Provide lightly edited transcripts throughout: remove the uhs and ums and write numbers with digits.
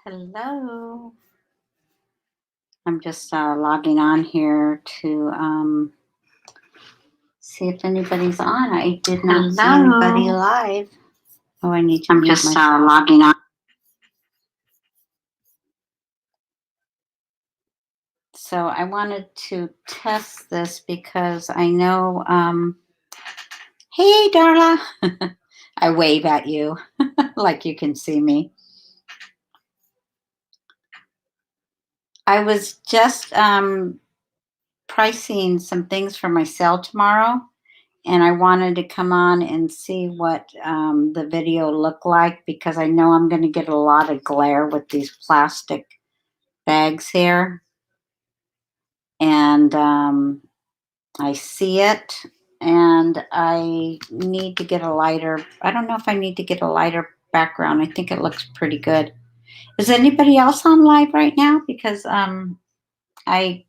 Hello. I'm just logging on here to see if anybody's on. I did not see anybody live. Oh, I need to. I'm just logging on. So I wanted to test this because I know. Hey, Darla. I wave at you like you can see me. I was just pricing some things for my sale tomorrow, and I wanted to come on and see what the video looked like because I know I'm going to get a lot of glare with these plastic bags here. And I see it, and I need to get a lighter. I don't know if I need to get a lighter background. I think it looks pretty good. Is anybody else on live right now? Because I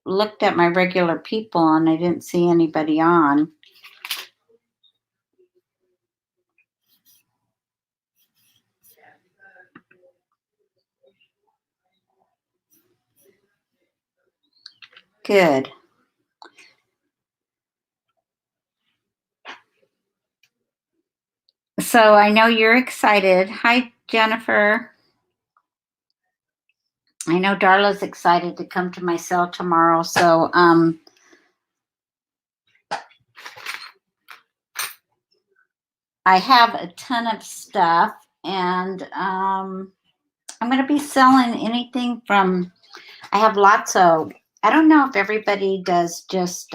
looked at my regular people and I didn't see anybody on. Good. So I know you're excited. Hi, Jennifer. I know Darla's excited to come to my sale tomorrow. So I have a ton of stuff, and I'm going to be selling anything from, I have lots of, I don't know if everybody does just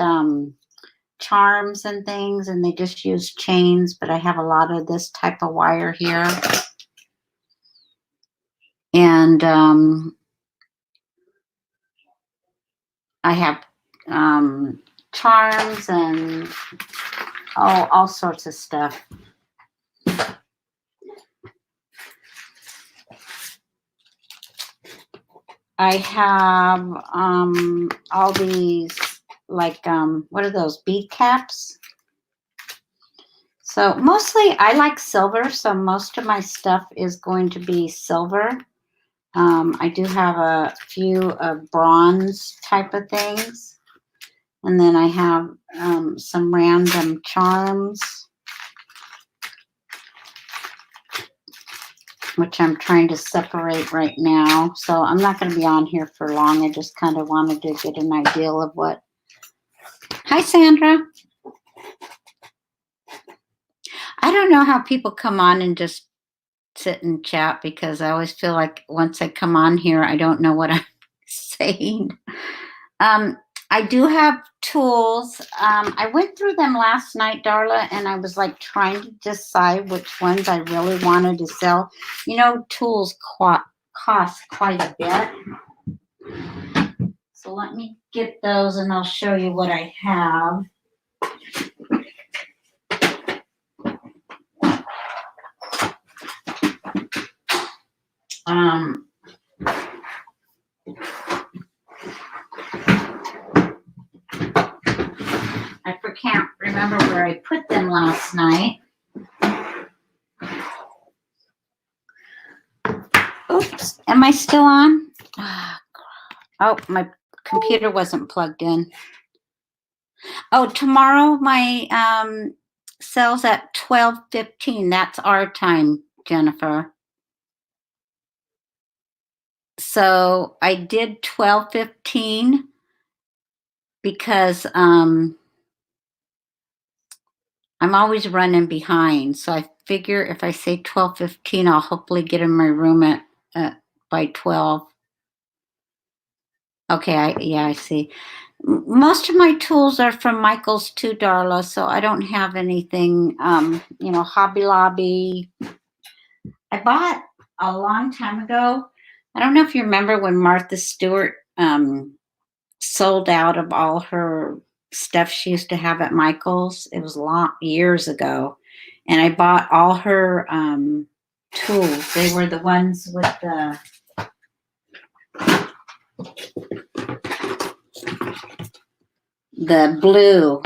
charms and things and they just use chains, but I have a lot of this type of wire here. And I have charms and all sorts of stuff. I have all these, like, what are those, bead caps? So mostly I like silver, so most of my stuff is going to be silver. I do have a few bronze type of things. And then I have some random charms, which I'm trying to separate right now. So I'm not going to be on here for long. I just kind of wanted to get an idea of what. Hi, Sandra. I don't know how people come on and just sit and chat because I always feel like once I come on here, I don't know what I'm saying. I do have tools. I went through them last night, Darla, and I was like trying to decide which ones I really wanted to sell. You know, tools cost quite a bit. So let me get those and I'll show you what I have. I can't remember where I put them last night. Oops, am I still on? Oh, my computer wasn't plugged in. Oh, tomorrow my sale's at 12:15. That's our time, Jennifer. So I did 12:15 because I'm always running behind. So I figure if I say 12:15, I'll hopefully get in my room at by 12. Okay, I see. Most of my tools are from Michaels too, Darla, so I don't have anything, Hobby Lobby. I bought a long time ago. I don't know if you remember when Martha Stewart sold out of all her stuff she used to have at Michaels. It was years ago. And I bought all her tools. They were the ones with the blue,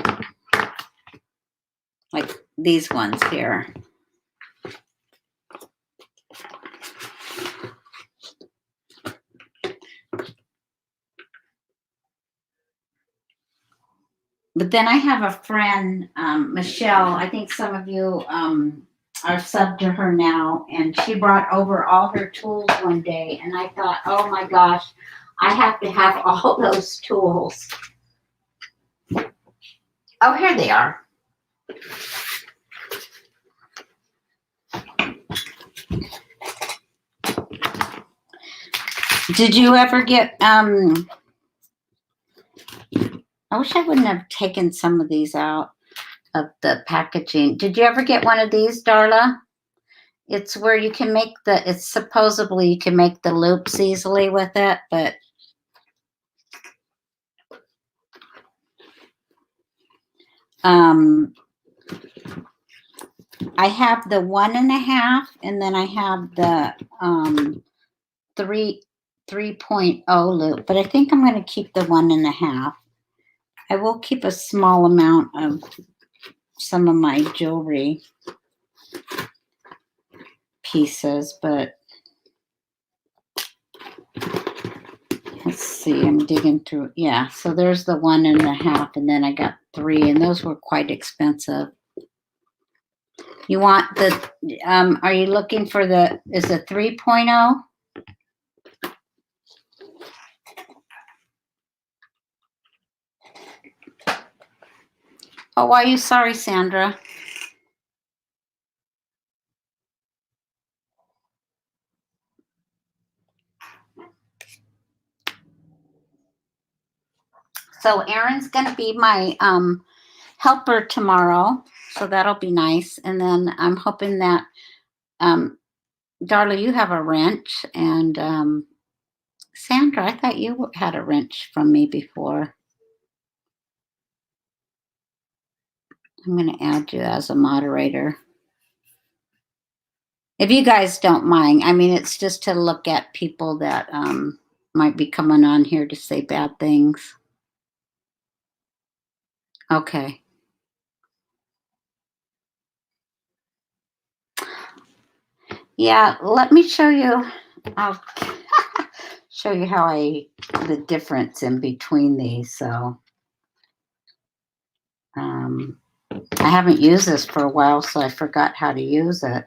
like these ones here. But then I have a friend, Michelle. I think some of you are sub to her now, and she brought over all her tools one day, and I thought, oh my gosh, I have to have all those tools. Oh, here they are. Did you ever get, I wish I wouldn't have taken some of these out of the packaging. Did you ever get one of these, Darla? It's where you can make it's supposedly you can make the loops easily with it, but I have the 1.5, and then I have the 3.0 loop, but I think I'm going to keep the 1.5. I will keep a small amount of some of my jewelry pieces, but let's see, I'm digging through. Yeah, so there's the 1.5, and then I got 3, and those were quite expensive. You want the, are you looking for is it 3.0? Oh, why are you sorry, Sandra? So Erin's going to be my helper tomorrow, so that'll be nice. And then I'm hoping that, Darla, you have a wrench, and Sandra, I thought you had a wrench from me before. I'm going to add you as a moderator. If you guys don't mind, I mean, it's just to look at people that might be coming on here to say bad things. Okay. Yeah, let me show you. I'll show you how the difference in between these. So I haven't used this for a while, so I forgot how to use it.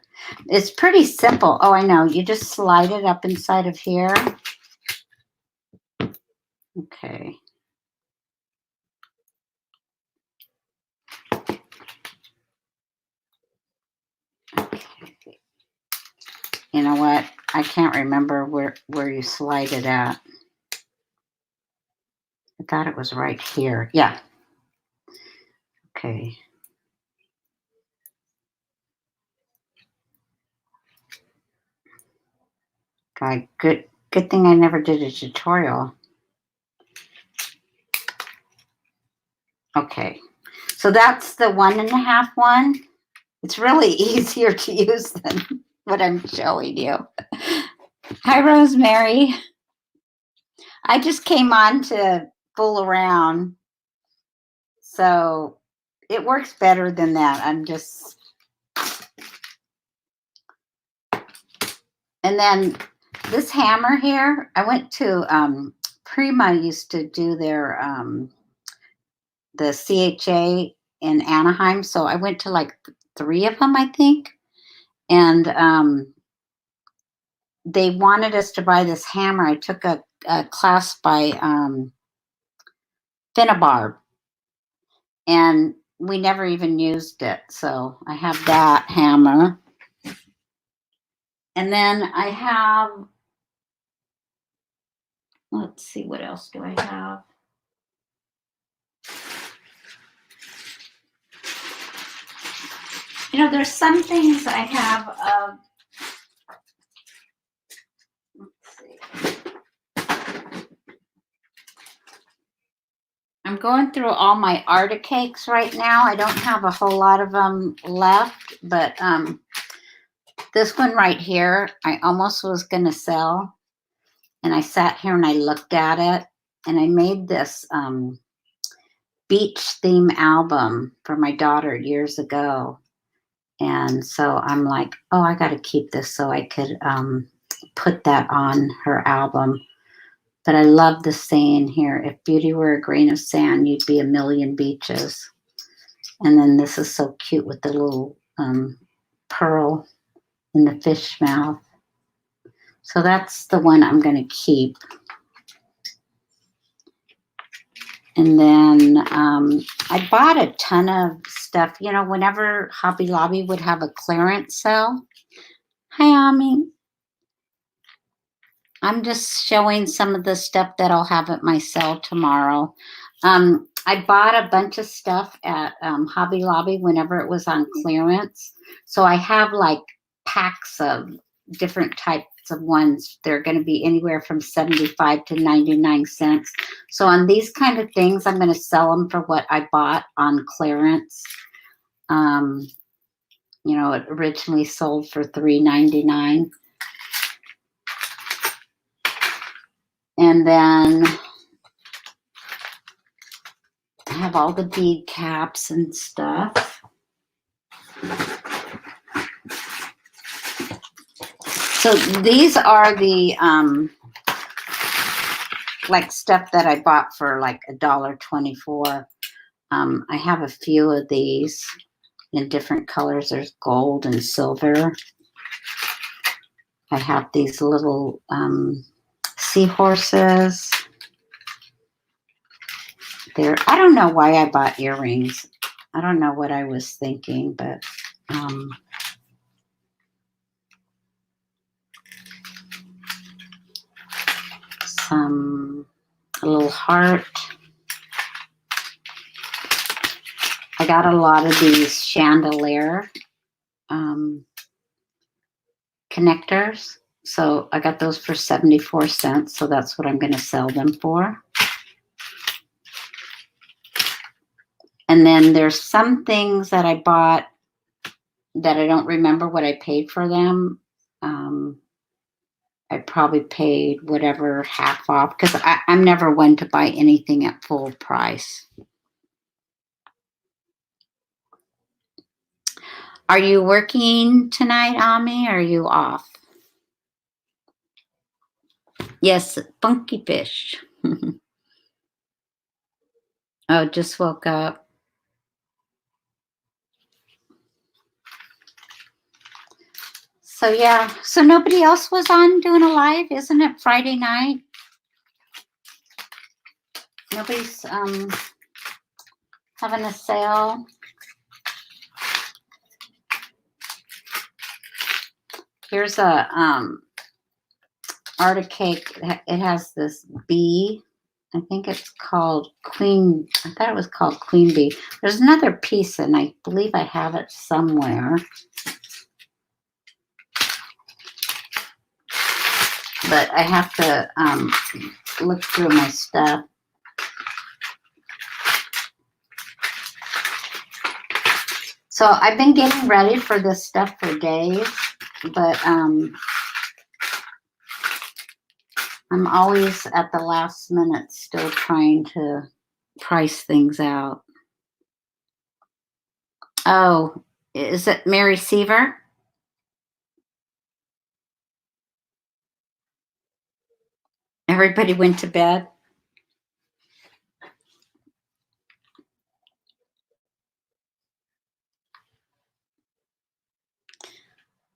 It's pretty simple. Oh, I know. You just slide it up inside of here. Okay. You know what? I can't remember where you slide it at. I thought it was right here. Yeah. Okay. God, good thing I never did a tutorial. Okay. So that's the 1.5 one. It's really easier to use than what I'm showing you. Hi, Rosemary. I just came on to fool around. So it works better than that. And then this hammer here, I went to Prima used to do their the CHA in Anaheim. So I went to like 3 of them, I think. And they wanted us to buy this hammer. I took a class by Finabarb, and we never even used it. So I have that hammer. And then I have, let's see, what else do I have? You know, there's some things I have, let's see. I'm going through all my Arctic cakes right now. I don't have a whole lot of them left, but this one right here, I almost was going to sell. And I sat here and I looked at it, and I made this beach theme album for my daughter years ago. And so I'm like, oh, I got to keep this so I could put that on her album. But I love the saying here, if beauty were a grain of sand, you'd be a million beaches. And then this is so cute with the little pearl in the fish mouth. So that's the one I'm going to keep. And then I bought a ton of stuff. You know, whenever Hobby Lobby would have a clearance sale. Hi, Ami. I'm just showing some of the stuff that I'll have at my sale tomorrow. I bought a bunch of stuff at Hobby Lobby whenever it was on clearance. So I have like packs of different types of ones. They're going to be anywhere from 75 to 99 cents. So on these kind of things, I'm going to sell them for what I bought on clearance. You know, it originally sold for $3.99. And then I have all the bead caps and stuff. So these are the like stuff that I bought for like $1.24. I have a few of these in different colors. There's gold and silver. I have these little seahorses. I don't know why I bought earrings. I don't know what I was thinking, but a little heart. I got a lot of these chandelier connectors. So I got those for 74 cents. So that's what I'm going to sell them for. And then there's some things that I bought that I don't remember what I paid for them. I probably paid whatever half off because I'm never one to buy anything at full price. Are you working tonight, Ami, or are you off? Yes, funky fish. Oh, just woke up. So yeah, so nobody else was on doing a live, isn't it Friday night? Nobody's having a sale. Here's a Art of Cake. It has this bee. I think it's called Queen. I thought it was called Queen Bee. There's another piece, and I believe I have it somewhere. But I have to look through my stuff. So I've been getting ready for this stuff for days, but I'm always at the last minute still trying to price things out. Oh, is it Mary Seaver? Everybody went to bed.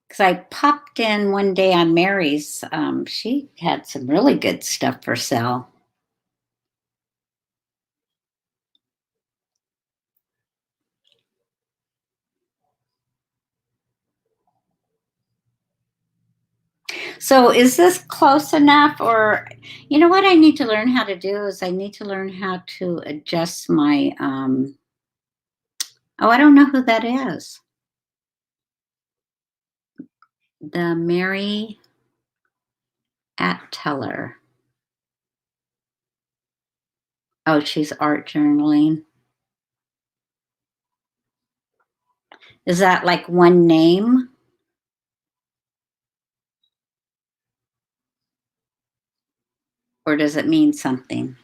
Because I popped in one day on Mary's. She had some really good stuff for sale. So is this close enough? Or, you know what I need to learn how to do is I need to learn how to adjust my, oh, I don't know who that is. The Mary Atteller. Oh, she's art journaling. Is that like one name? Or does it mean something?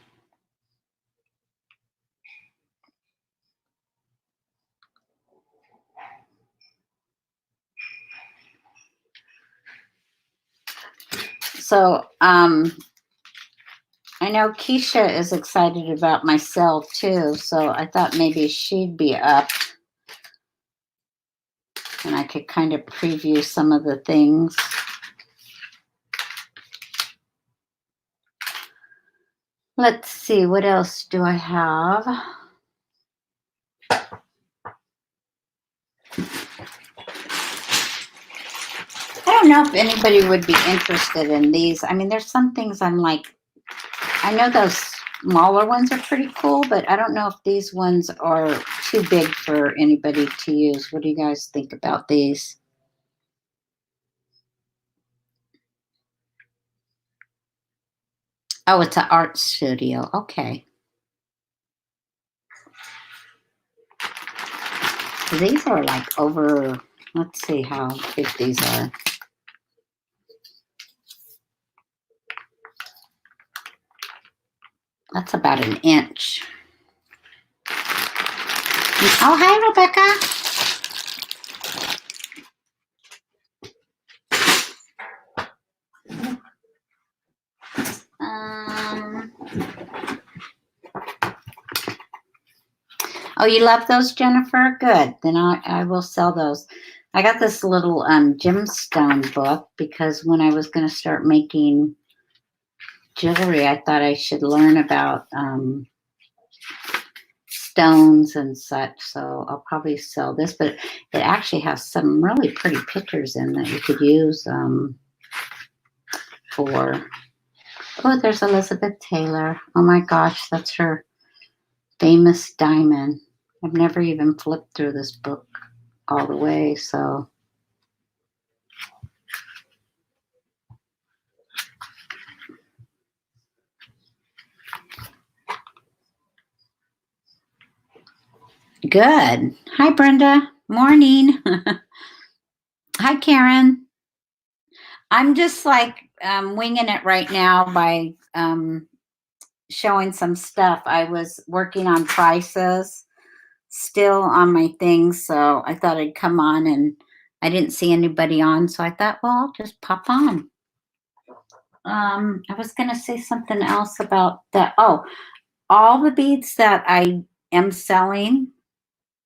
So, I know Keisha is excited about my sale too, so I thought maybe she'd be up and I could kind of preview some of the things. Let's see, what else do I have? I don't know if anybody would be interested in these. I mean, there's some things I'm like, I know those smaller ones are pretty cool, but I don't know if these ones are too big for anybody to use. What do you guys think about these? Oh, it's an art studio. Okay. These are like over, let's see how big these are. That's about an inch. Oh, hi, Rebecca. Oh, you love those, Jennifer? Good. Then I will sell those. I got this little gemstone book because when I was going to start making jewelry, I thought I should learn about stones and such. So I'll probably sell this, but it actually has some really pretty pictures in that you could use for. Oh, there's Elizabeth Taylor. Oh my gosh, that's her famous diamond. I've never even flipped through this book all the way, so. Good. Hi, Brenda. Morning. Hi, Karen. I'm just like winging it right now by showing some stuff. I was working on prices still on my things, so I thought I'd come on, and I didn't see anybody on, so I thought, well, I'll just pop on. I was going to say something else about that. Oh, all the beads that I am selling,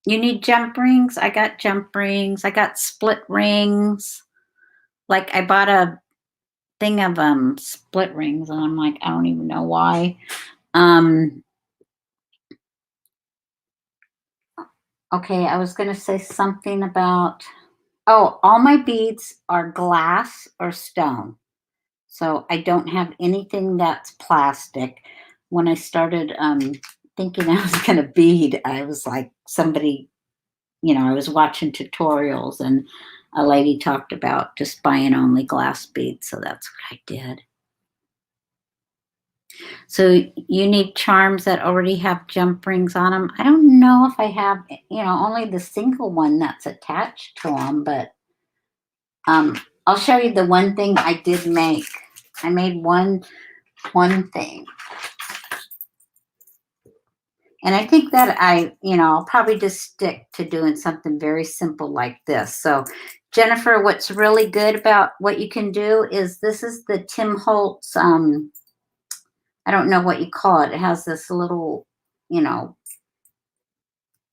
you need jump rings. I got jump rings. I got split rings. Like I bought a thing of split rings, and I'm like, I don't even know why. Okay, I was going to say something about, oh, all my beads are glass or stone. So I don't have anything that's plastic. When I started thinking I was going to bead, I was like, somebody, I was watching tutorials and a lady talked about just buying only glass beads. So that's what I did. So you need charms that already have jump rings on them. I don't know if I have, only the single one that's attached to them, but I'll show you the one thing I did make. I made one thing. And I think that I'll probably just stick to doing something very simple like this. So Jennifer, what's really good about what you can do is this is the Tim Holtz, I don't know what you call it. It has this little,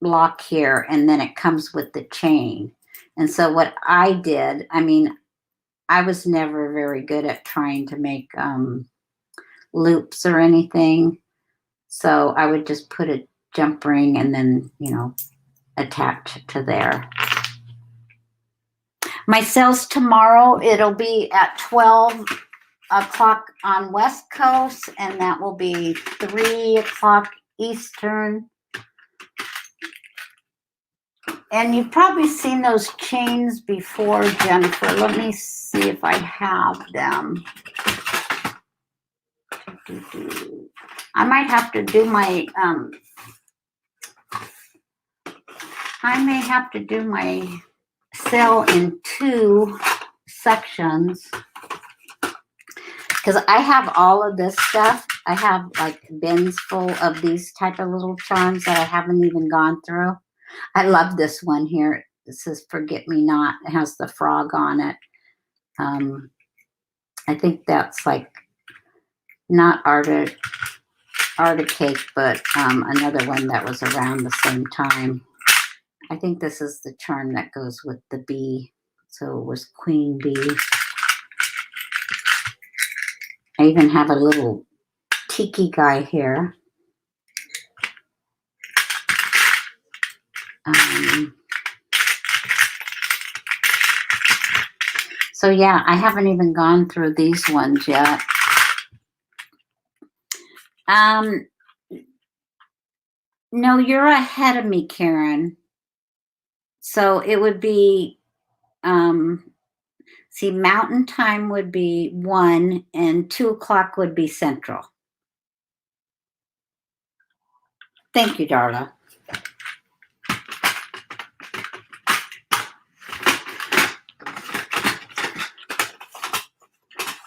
block here, and then it comes with the chain. And so what I did, I was never very good at trying to make loops or anything. So I would just put a jump ring and then, attach it to there. My sales tomorrow, it'll be at 12 o'clock on West Coast, and that will be 3 o'clock Eastern. And you've probably seen those chains before, Jennifer. Let me see if I have them. I might have to do my, I may have to do my sale in 2 sections. Because I have all of this stuff. I have like bins full of these type of little charms that I haven't even gone through. I love this one here. It says Forget Me Not. It has the frog on it. I think that's like not Arctic cake, but another one that was around the same time. I think this is the charm that goes with the bee. So it was queen bee. I even have a little tiki guy here. So yeah, I haven't even gone through these ones yet. No, you're ahead of me, Karen. So it would be, see, Mountain Time would be 1 and 2 o'clock would be Central. Thank you, Darla.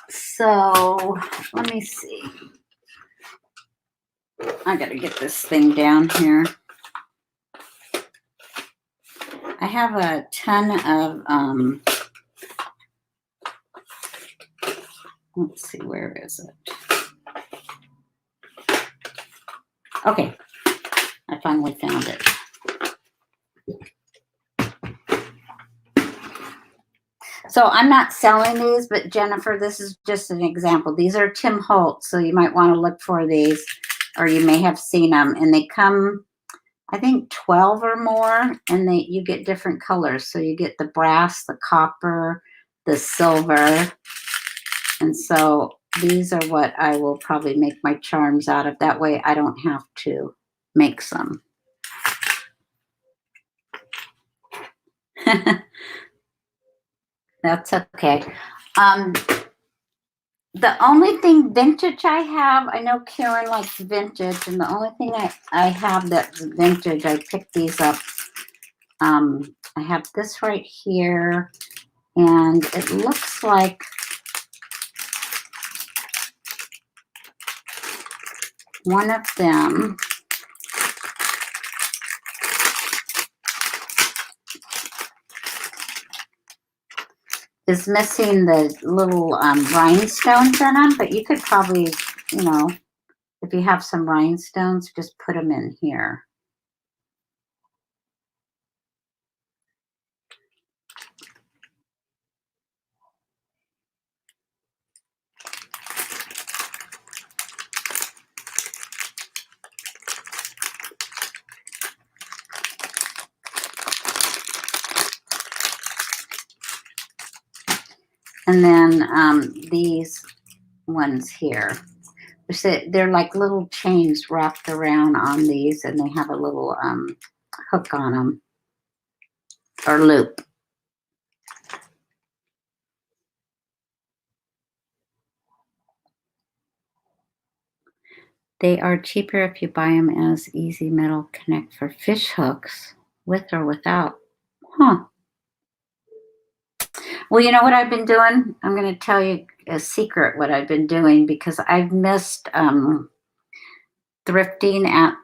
So let me see. I got to get this thing down here. I have a ton of, let's see, where is it? Okay, I finally found it. So I'm not selling these, but Jennifer, this is just an example. These are Tim Holtz, so you might want to look for these, or you may have seen them. And they come, I think, 12 or more, and you get different colors. So you get the brass, the copper, the silver. And so these are what I will probably make my charms out of. That way I don't have to make some. That's okay. The only thing vintage I have, I know Karen likes vintage, and the only thing I have that's vintage, I picked these up. I have this right here, and it looks like one of them is missing the little rhinestones in them, but you could probably, you know, if you have some rhinestones, just put them in here. And then these ones here. They're like little chains wrapped around on these, and they have a little hook on them, or loop. They are cheaper if you buy them as Easy Metal Connect for fish hooks, with or without. Huh. Well, you know what I've been doing? I'm going to tell you a secret what I've been doing, because I've missed thrifting at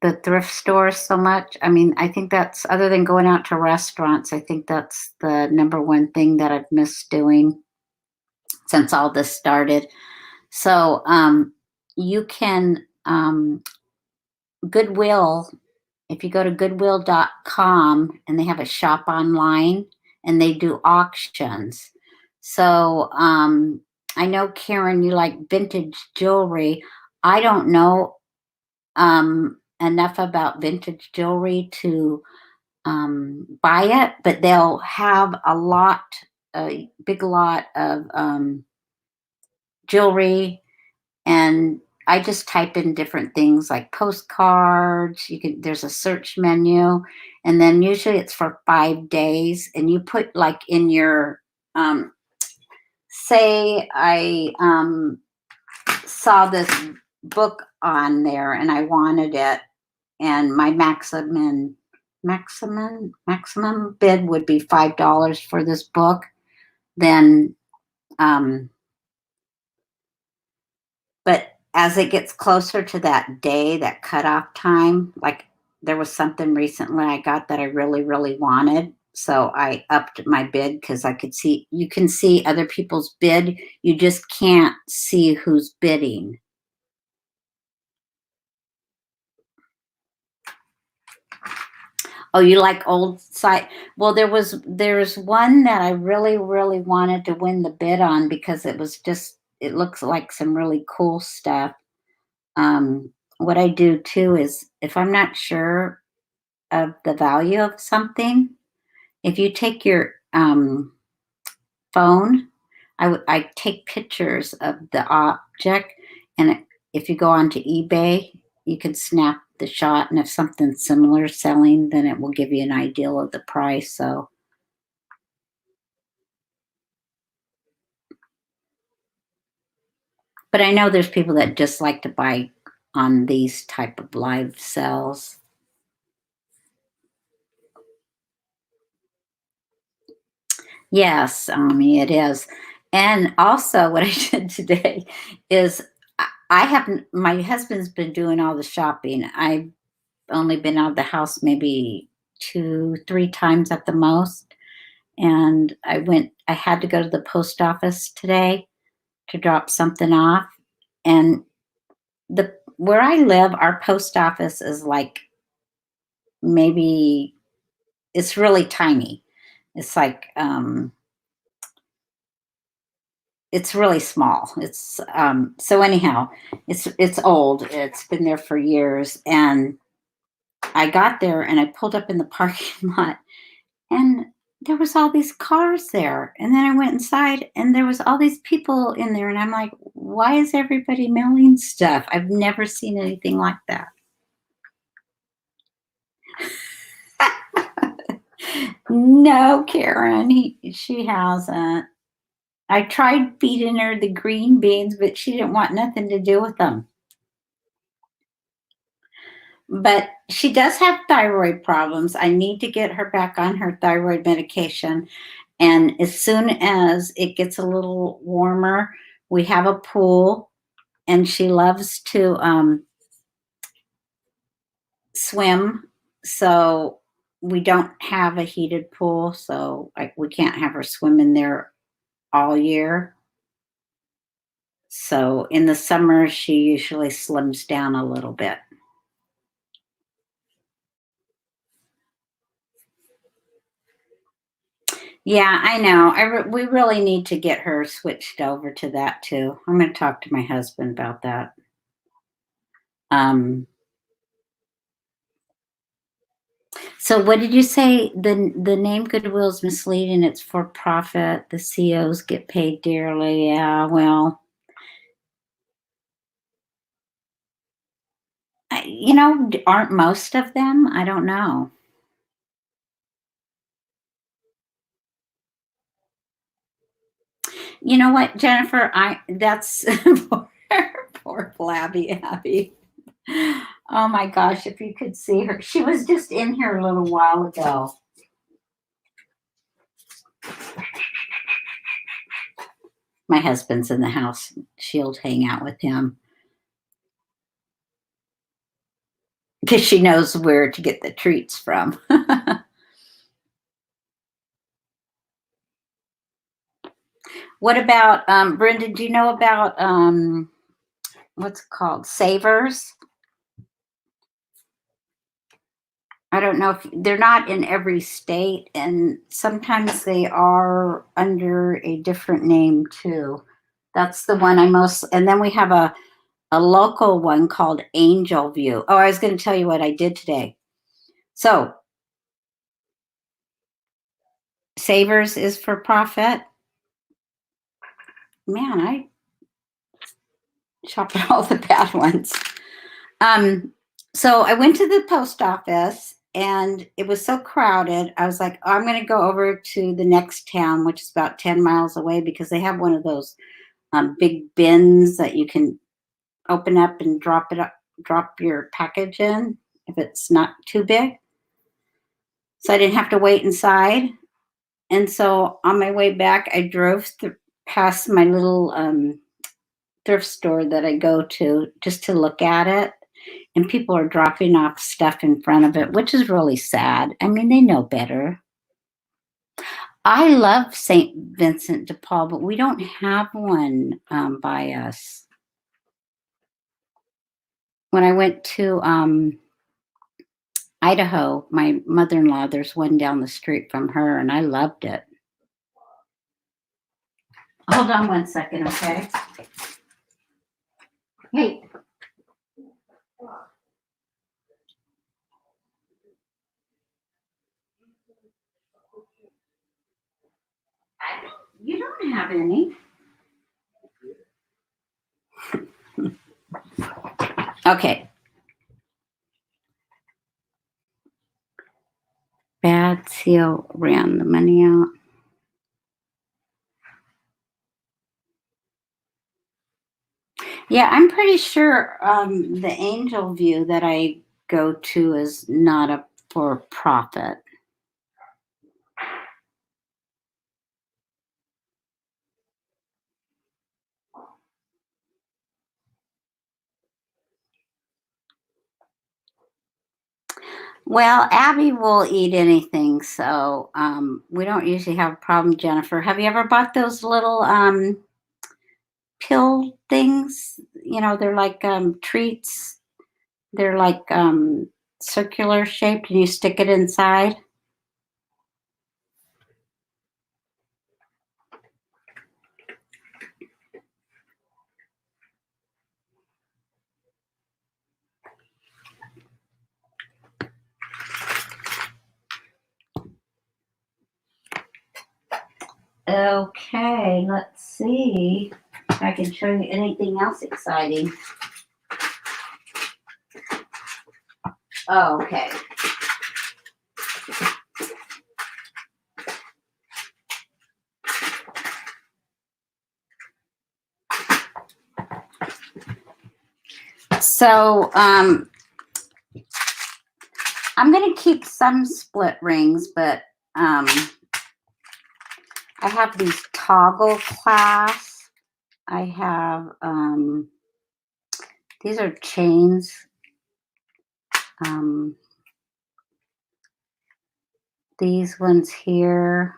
the thrift stores so much. I mean, I think that's, other than going out to restaurants, I think that's the number one thing that I've missed doing since all this started. So you can, Goodwill, if you go to goodwill.com, and they have a shop online, and they do auctions. So I know, Karen, you like vintage jewelry. I don't know enough about vintage jewelry to buy it, but they'll have a big lot of jewelry, and I just type in different things like postcards. There's a search menu, and then usually it's for 5 days, and you put like in your, say I saw this book on there and I wanted it, and my maximum bid would be $5 for this book. Then, but as it gets closer to that day, that cutoff time, like there was something recently I got that I really, really wanted, So I upped my bid because I could see, you can see other people's bid. You just can't see who's bidding. Oh, you like old site? Well, there's one that I really, really wanted to win the bid on because it looks like some really cool stuff. What I do too is if I'm not sure of the value of something, if you take your phone, I take pictures of the object, and if you go onto eBay, you can snap the shot, and if something's similar selling, then it will give you an idea of the price. So, but I know there's people that just like to buy on these type of live sales. Yes, it is. And also, what I did today is I haven't. My husband's been doing all the shopping. I've only been out of the house maybe 2, 3 times at the most. And I had to go to the post office today to drop something off. And where I live, our post office is like maybe it's really tiny. It's like it's really small. It's so anyhow, it's old. It's been there for years, and I got there and I pulled up in the parking lot, and there was all these cars there. And then I went inside and there was all these people in there, and I'm like, why is everybody mailing stuff? I've never seen anything like that. No, Karen, she hasn't. I tried feeding her the green beans, but she didn't want nothing to do with them. But she does have thyroid problems. I need to get her back on her thyroid medication. And as soon as it gets a little warmer, we have a pool, and she loves to swim. So we don't have a heated pool, so like we can't have her swim in there all year. So in the summer, she usually slims down a little bit. Yeah, I know. We really need to get her switched over to that too. I'm going to talk to my husband about that. Um, so what did you say? The name Goodwill is misleading. It's for profit. The COs get paid dearly. Yeah, well, aren't most of them? I don't know. You know what, Jennifer? I that's poor Flabby Abby. Oh my gosh, if you could see her. She was just in here a little while ago. My husband's in the house. She'll hang out with him because she knows where to get the treats from. What about Brenda? Do you know about what's it called, Savers? I don't know if they're not in every state, and sometimes they are under a different name too. That's the one I most, and then we have a local one called Angel View. Oh, I was going to tell you what I did today. So, Savers is for profit. Man, I shop at all the bad ones. Um, so I went to the post office and it was so crowded. I was like, oh, I'm going to go over to the next town, which is about 10 miles away, because they have one of those big bins that you can open up and drop your package in if it's not too big. So I didn't have to wait inside. And so on my way back, I drove past my little thrift store that I go to just to look at it. And people are dropping off stuff in front of it, which is really sad. I mean, they know better. I love St. Vincent de Paul, but we don't have one by us. When I went to Idaho, my mother-in-law, there's one down the street from her, and I loved it. Hold on one second, okay? Hey. You don't have any. Okay. Bad seal ran the money out. Yeah, I'm pretty sure the Angel View that I go to is not a for profit. Well, Abby will eat anything, so we don't usually have a problem, Jennifer. Have you ever bought those little pill things? You know, they're like treats. They're like circular shaped, and you stick it inside. Okay, let's see if I can show you anything else exciting. Oh, okay. So I'm going to keep some split rings, but I have these toggle clasps. I have these are chains. These ones here.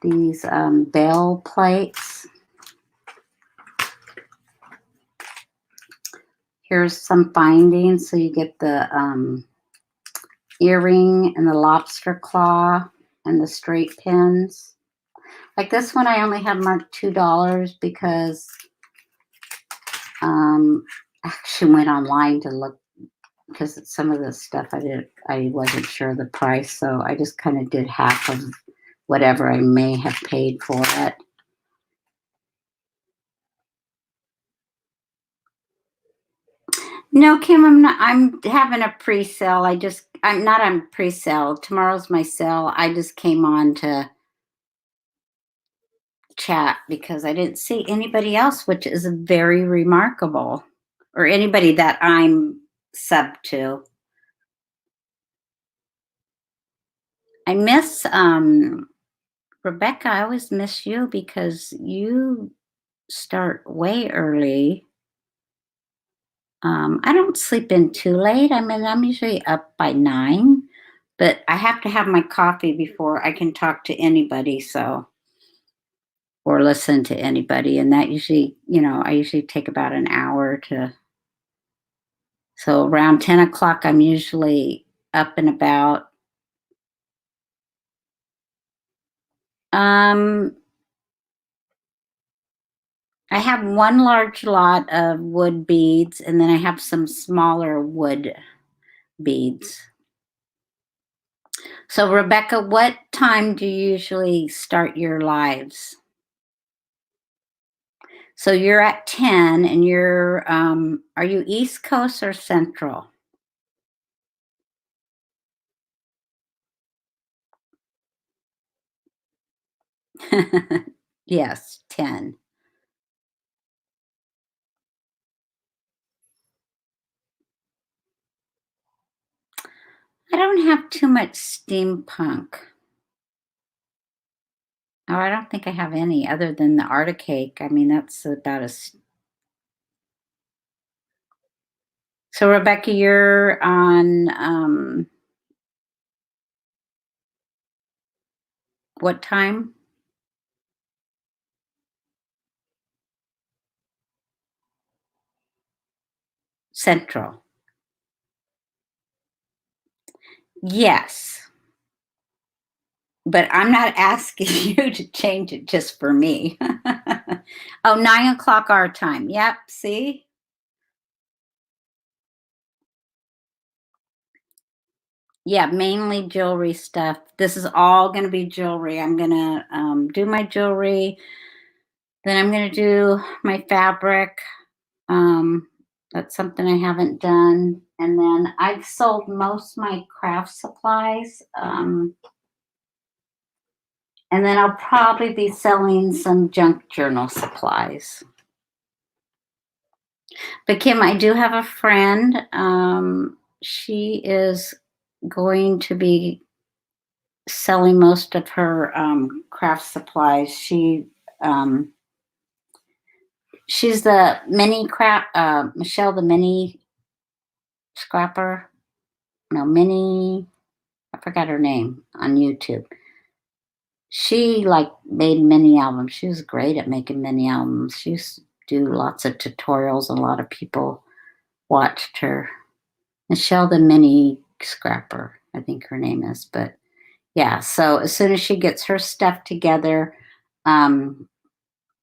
These bell plates. Here's some findings. So you get the earring and the lobster claw and the straight pins. Like this one, I only have marked $2 because I actually went online to look because some of the stuff I wasn't sure of the price, so I just kind of did half of whatever I may have paid for it. No, Kim, I'm not. I'm having a pre-sale. I'm not on pre-sale. Tomorrow's my sale. I just came on to chat because I didn't see anybody else, which is very remarkable, or anybody that I'm sub to. I miss Rebecca. I always miss you because you start way early. I don't sleep in too late. I mean, I'm usually up by 9, but I have to have my coffee before I can talk to anybody. So, or listen to anybody. And that usually, I usually take about an hour to. So around 10 o'clock, I'm usually up and about. Um, I have one large lot of wood beads, and then I have some smaller wood beads. So, Rebecca, what time do you usually start your lives? So you're at 10 and are you East Coast or Central? Yes, 10. I don't have too much steampunk. Oh, I don't think I have any other than the Arctic cake. I mean, that's about as. So, Rebecca, you're on What time? Central. Yes. But I'm not asking you to change it just for me. Oh, 9 o'clock our time. Yep, see? Yeah, mainly jewelry stuff. This is all gonna be jewelry. I'm gonna, do my jewelry, then I'm gonna do my fabric. Um, that's something I haven't done, and then I've sold most my craft supplies, and then I'll probably be selling some junk journal supplies. But Kim, I do have a friend. She is going to be selling most of her craft supplies. Um, she's the mini craft Michelle, the mini scrapper. No, mini. I forgot her name on YouTube. She like made mini albums. She was great at making mini albums. She used to do lots of tutorials, and a lot of people watched her. Michelle the Mini Scrapper, I think her name is. But yeah, so as soon as she gets her stuff together, um,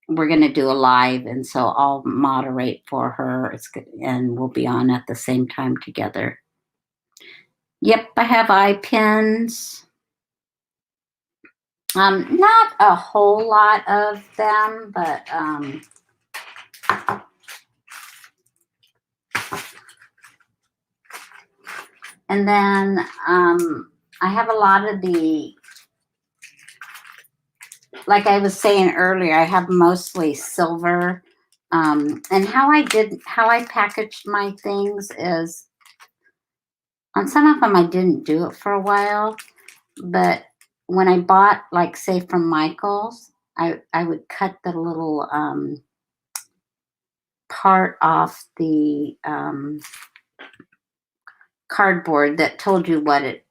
we're going to do a live. And so I'll moderate for her. It's good. And we'll be on at the same time together. Yep, I have eye pins. Not a whole lot of them, but and then I have a lot of the, like I was saying earlier, I have mostly silver. And how I packaged my things is on some of them I didn't do it for a while, but when I bought, like, say from Michael's, I would cut the little part off the cardboard that told you what it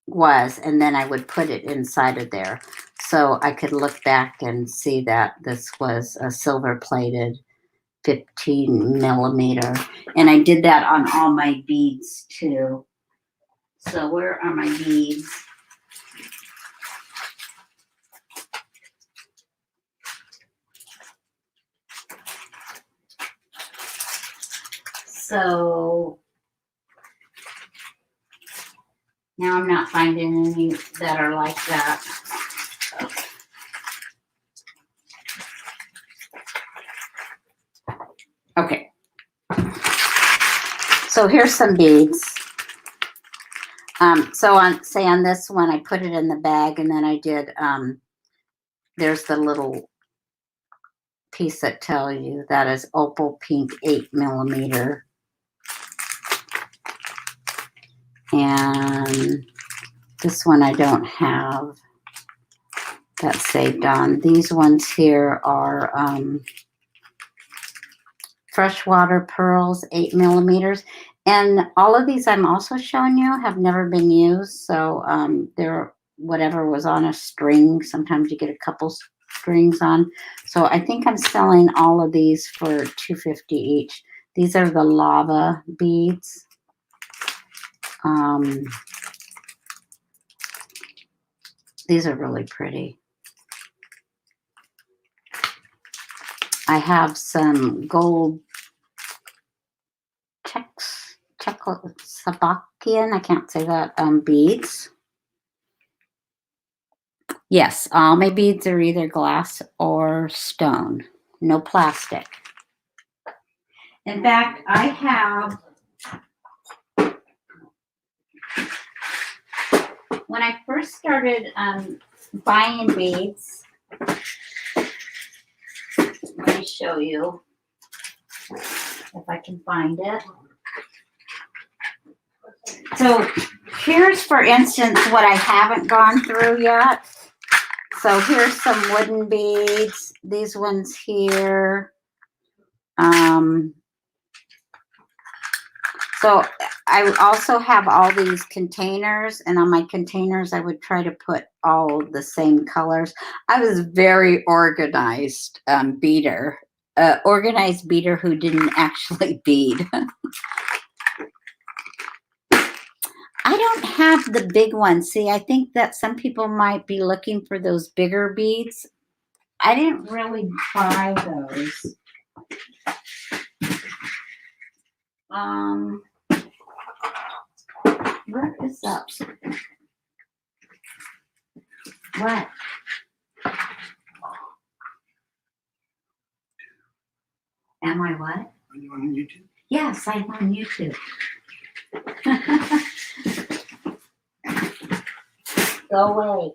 was, and then I would put it inside of there so I could look back and see that this was a silver plated 15 millimeter. And I did that on all my beads too. So where are my beads? So now I'm not finding any that are like that. Okay. So here's some beads. So on this one, I put it in the bag, and then I did, there's the little piece that tell you that is opal pink 8 millimeter. And this one I don't have. That's saved on. These ones here are freshwater pearls, 8 millimeters. And all of these I'm also showing you have never been used. So they're whatever was on a string. Sometimes you get a couple strings on. So I think I'm selling all of these for $2.50 each. These are the lava beads. These are really pretty. I have some gold Czechoslovakian, I can't say that, beads. Yes, all my beads are either glass or stone, no plastic. In fact, I have, when I first started buying beads, let me show you if I can find it. So here's, for instance, what I haven't gone through yet. So here's some wooden beads. These ones here. So So I also have all these containers, and on my containers, I would try to put all the same colors. I was very organized beader, organized beader who didn't actually bead. I don't have the big ones. See, I think that some people might be looking for those bigger beads. I didn't really buy those. What is up? What? Am I what? Are you on YouTube? Yes, I'm on YouTube. Go away.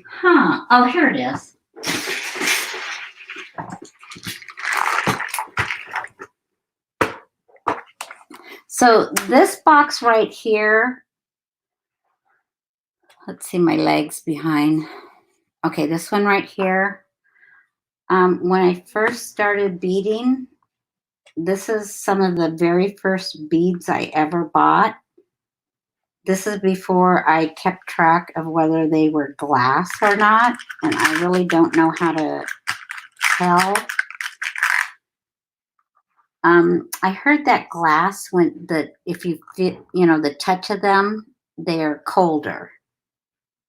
Huh. Oh, here it is. So this box right here, let's see my legs behind. Okay, this one right here. When I first started beading, this is some of the very first beads I ever bought. This is before I kept track of whether they were glass or not, and I really don't know how to tell. I heard that glass if you feel, the touch of them, they're colder.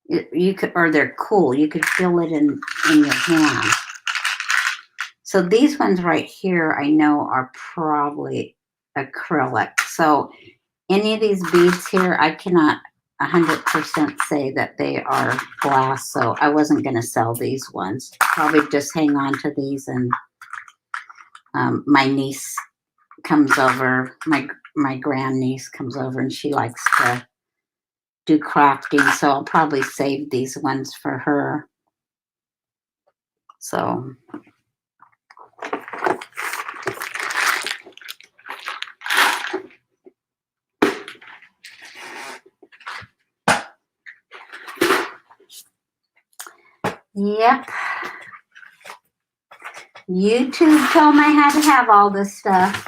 You could, or they're cool. You could feel it in your hand. So these ones right here, I know are probably acrylic. So any of these beads here, I cannot 100% say that they are glass. So I wasn't going to sell these ones. Probably just hang on to these. And my niece comes over, my grandniece comes over, and she likes to do crafting, so I'll probably save these ones for her. So yep, YouTube told me I had to have all this stuff.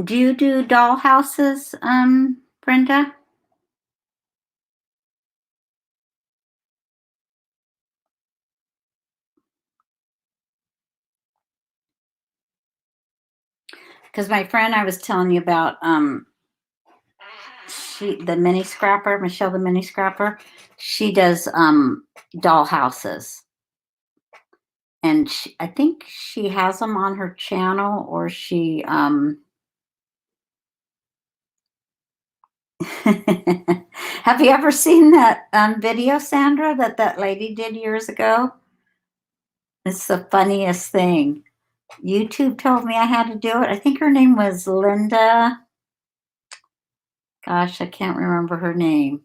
Do you do doll houses, Brenda? Because my friend I was telling you about, the mini scrapper, Michelle the mini scrapper, she does doll houses. And I think she has them on her channel, or she have you ever seen that video, Sandra, that lady did years ago? It's the funniest thing. YouTube told me I had to do it. I think her name was Linda. Gosh, I can't remember her name.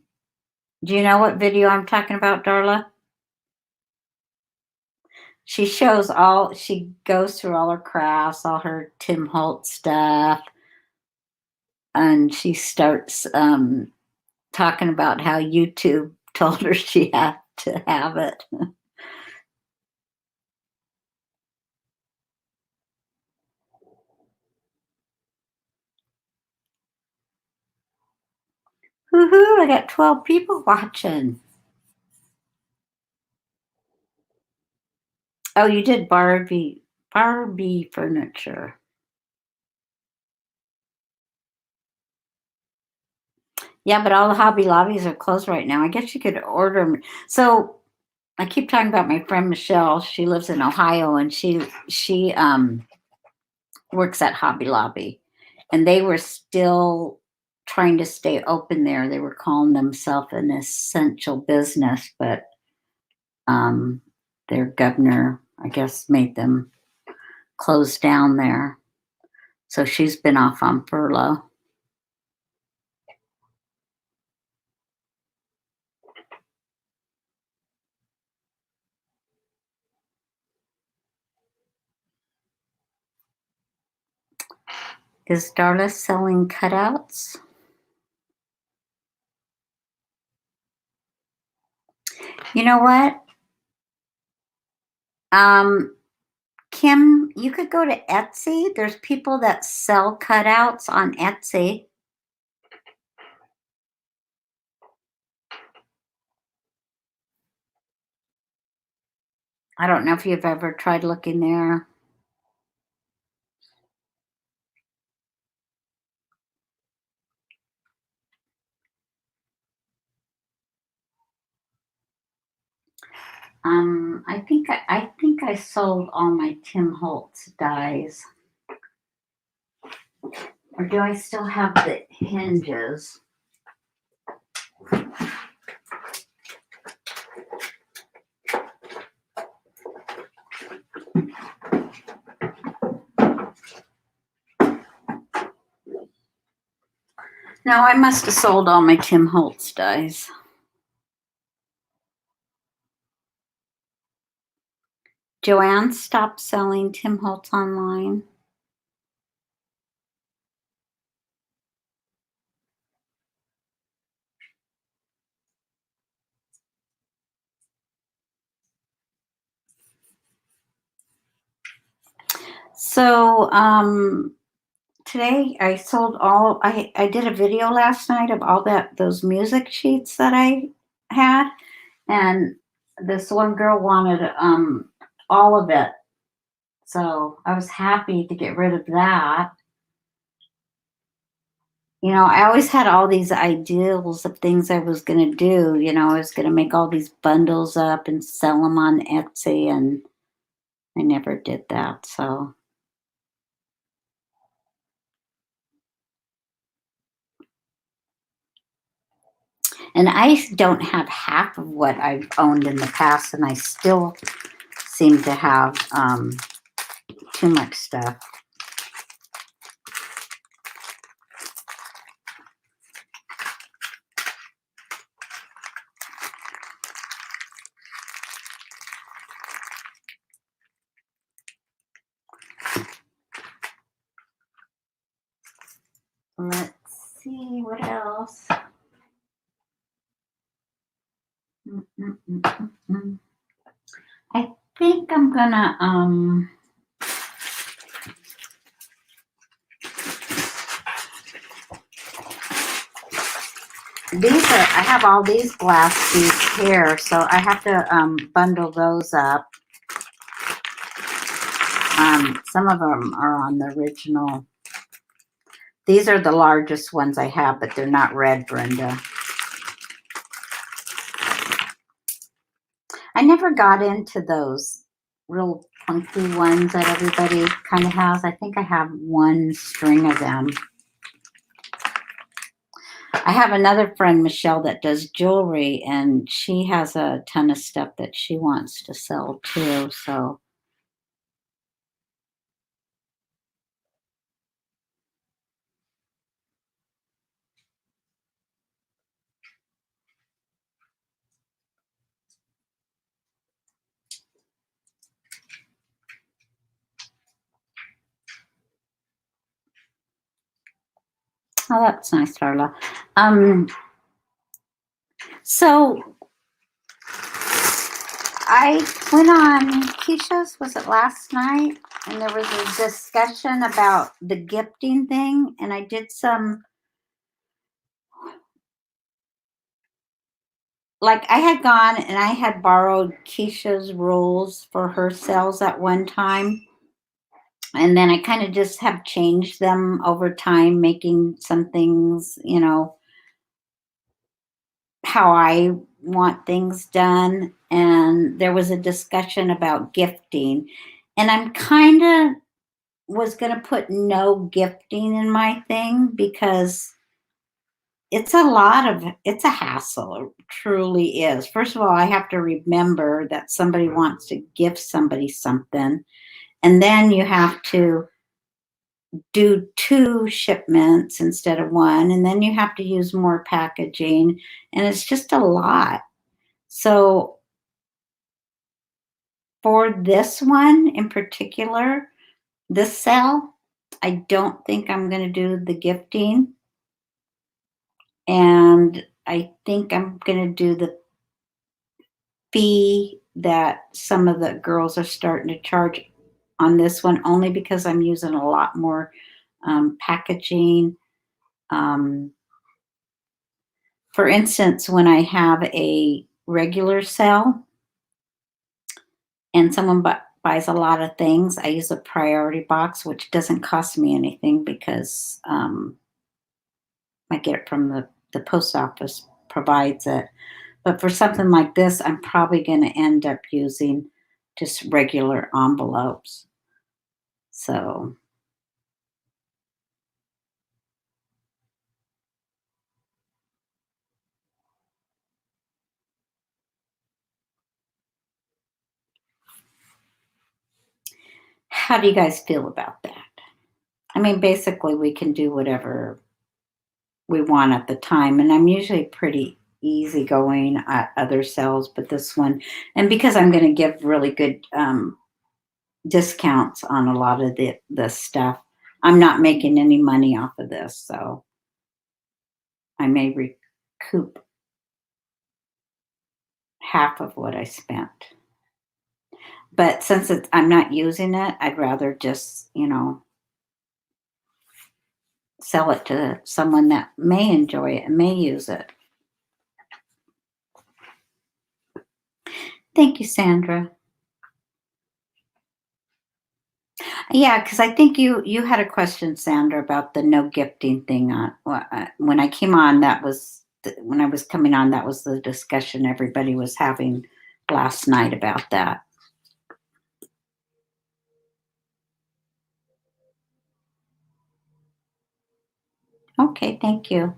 Do you know what video I'm talking about, Darla? She goes through all her crafts, all her Tim Holtz stuff, and she starts talking about how YouTube told her she had to have it. Woohoo, I got 12 people watching. Oh, you did Barbie furniture. Yeah, but all the Hobby Lobbies are closed right now. I guess you could order them. So I keep talking about my friend Michelle. She lives in Ohio, and she works at Hobby Lobby, and they were still trying to stay open there. They were calling themselves an essential business, but their governor, I guess, made them close down there. So she's been off on furlough. Is Darla selling cutouts? You know what? Um, Kim, you could go to Etsy. There's people that sell cutouts on Etsy. I don't know if you've ever tried looking there. I think I sold all my Tim Holtz dies. Or do I still have the hinges? No, I must have sold all my Tim Holtz dies. Joanne stopped selling Tim Holtz online. So today I sold all. I did a video last night of all those music sheets that I had, and this one girl wanted all of it. So I was happy to get rid of that. I always had all these ideals of things I was going to do. I was going to make all these bundles up and sell them on Etsy, and I never did that. So, and I don't have half of what I've owned in the past, and I still seem to have too much stuff. Let's see what else. Mm-mm-mm-mm. I think I'm gonna I have all these glass sheets here, so I have to bundle those up. Some of them are on the original. These are the largest ones I have, but they're not red, Brenda. I never got into those real funky ones that everybody kind of has. I think I have one string of them. I have another friend, Michelle, that does jewelry, and she has a ton of stuff that she wants to sell too. So, oh, that's nice, Darla. So I went on Keisha's, was it last night? And there was a discussion about the gifting thing, and I did some, like, I had gone and I had borrowed Keisha's rules for her sales at one time. And then I kind of just have changed them over time, making some things, how I want things done. And there was a discussion about gifting. And I'm kind of was going to put no gifting in my thing because it's a hassle. It truly is. First of all, I have to remember that somebody wants to gift somebody something. And then you have to do two shipments instead of one. And then you have to use more packaging. And it's just a lot. So for this one in particular, this sale, I don't think I'm going to do the gifting, and I think I'm going to do the fee that some of the girls are starting to charge on this one, only because I'm using a lot more packaging. Um, for instance, when I have a regular sale and someone buys a lot of things, I use a priority box, which doesn't cost me anything because I get it from the post office provides it. But for something like this, I'm probably going to end up using just regular envelopes. So, how do you guys feel about that? I mean, basically, we can do whatever we want at the time, and I'm usually pretty easygoing at other sales, but this one, and because I'm going to give really good discounts on a lot of the stuff, I'm not making any money off of this, so I may recoup half of what I spent. But since I'm not using it, I'd rather just, sell it to someone that may enjoy it and may use it. Thank you, Sandra. Yeah, because I think you had a question, Sandra, about the no gifting thing. When I came on, when I was coming on, that was the discussion everybody was having last night about that. Okay, thank you.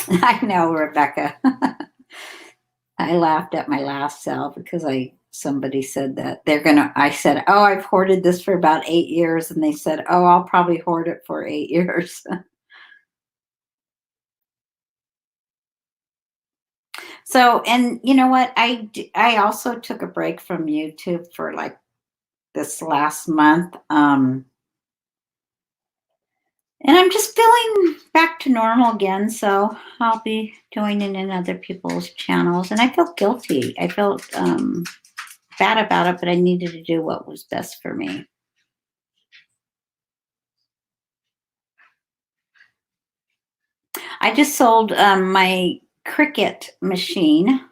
I know, Rebecca. I laughed at my last sale because I somebody said that they're gonna. I said, "Oh, I've hoarded this for about 8 years," and they said, "Oh, I'll probably hoard it for 8 years." So, and you know what? I also took a break from YouTube for like this last month, and I'm just feeling back to normal again. So I'll be joining in other people's channels, and I felt guilty. I felt bad about it, but I needed to do what was best for me. I just sold my Cricut machine.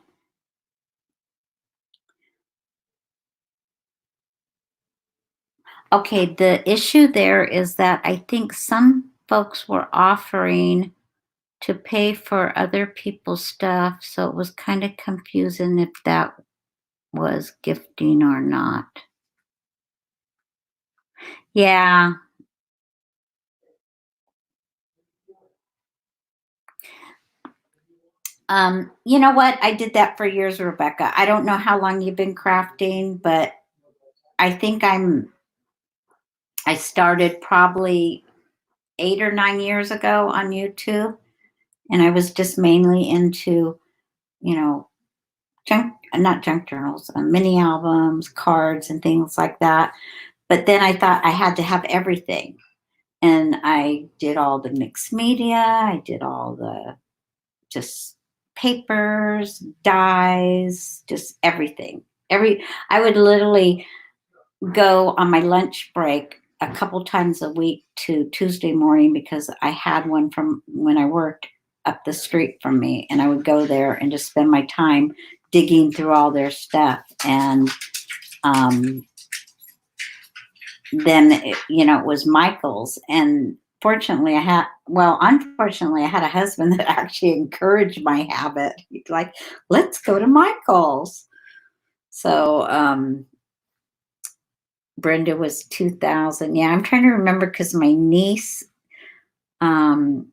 Okay, the issue there is that I think some folks were offering to pay for other people's stuff, so it was kind of confusing if that was gifting or not. Yeah. You know what? I did that for years, Rebecca. I don't know how long you've been crafting, but I think I started probably 8 or 9 years ago on YouTube, and I was just mainly into, you know, not junk journals, mini albums, cards, and things like that. But then I thought I had to have everything. And I did all the mixed media, I did all the just papers, dyes, just everything. I would literally go on my lunch break a couple times a week to Tuesday Morning because I had one from when I worked up the street from me, and I would go there and just spend my time digging through all their stuff. And um, then it was Michael's. And unfortunately, I had a husband that actually encouraged my habit. He's like, let's go to Michael's. So Brenda was 2000. Yeah, I'm trying to remember because my niece, um,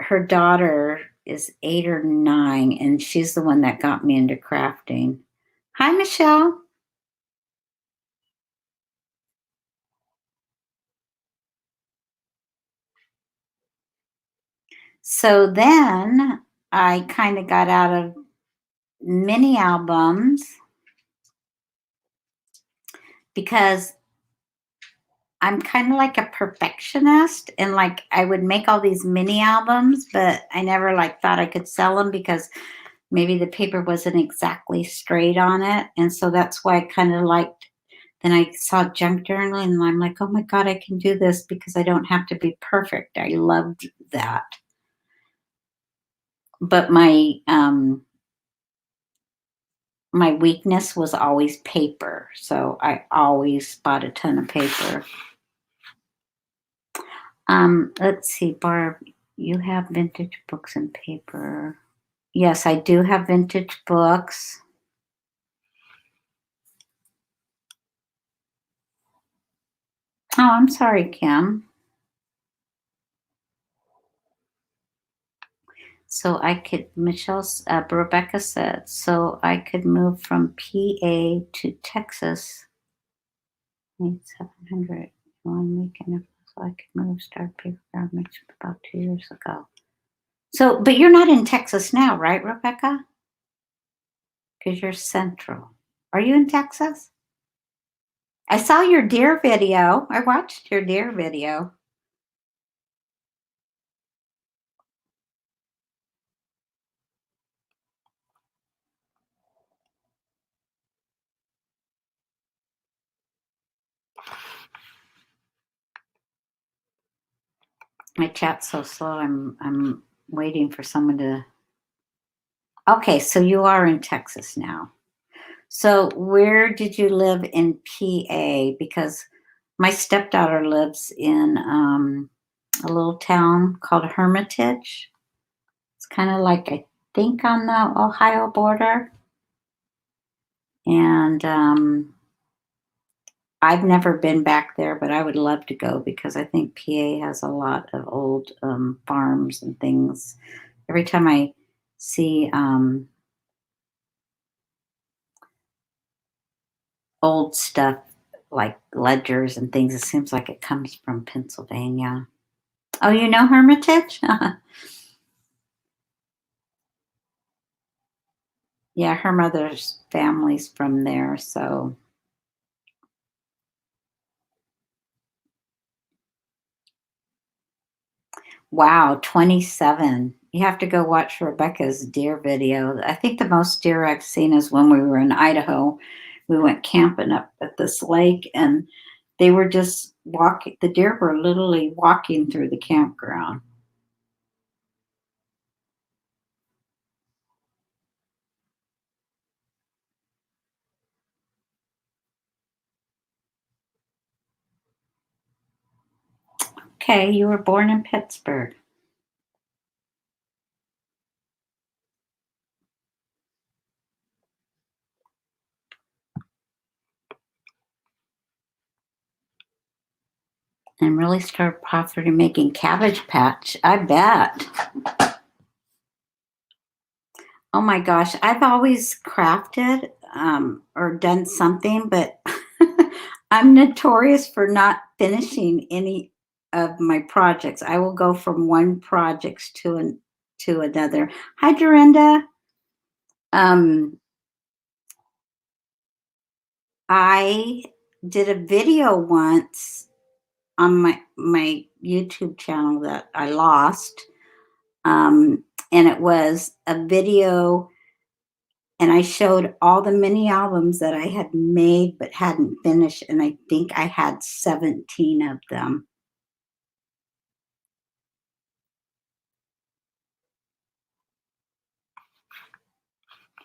her daughter is 8 or 9, and she's the one that got me into crafting. Hi, Michelle. So then I kind of got out of mini albums. because I'm kind of like a perfectionist, and like I would make all these mini albums, but I never like thought I could sell them because maybe the paper wasn't exactly straight on it. And so that's why I kind of liked, then I saw junk journaling and I'm like, oh my God, I can do this because I don't have to be perfect. I loved that. But my weakness was always paper. So I always bought a ton of paper. Let's see, Barb, you have vintage books and paper. Yes, I do have vintage books. Oh, I'm sorry, Kim. So I could, Rebecca said, so I could move from PA to Texas. 700 1 weekend. So I could move, start paper garments about 2 years ago. So, but you're not in Texas now, right, Rebecca? Because you're central. Are you in Texas? I saw your deer video. I watched your deer video. My chat's so slow. I'm waiting for someone to. Okay, so you are in Texas now. So where did you live in PA? Because my stepdaughter lives in a little town called Hermitage. It's kind of like, I think, on the Ohio border. And I've never been back there, but I would love to go because I think PA has a lot of old farms and things. Every time I see old stuff like ledgers and things, it seems like it comes from Pennsylvania. Oh, you know Hermitage? Yeah, her mother's family's from there, so. Wow, 27. You have to go watch Rebecca's deer video. I think the most deer I've seen is when we were in Idaho. We went camping up at this lake and they were just walking, the deer were literally walking through the campground. Okay, you were born in Pittsburgh. And really started properly making Cabbage Patch. I bet. Oh my gosh, I've always crafted or done something, but I'm notorious for not finishing any of my projects. I will go from one project to another. Hi, Dorinda. Um, I did a video once on my YouTube channel that I lost, and it was a video. And I showed all the mini albums that I had made but hadn't finished, and I think I had 17 of them.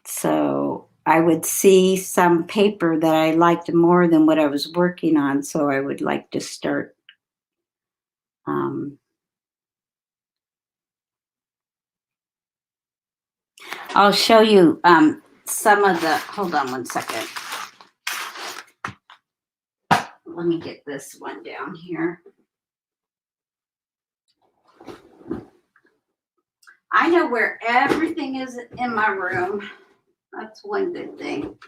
So I would see some paper that I liked more than what I was working on, so I would like to start. I'll show you some of the, hold on one second. Let me get this one down here. I know where everything is in my room. That's one good thing.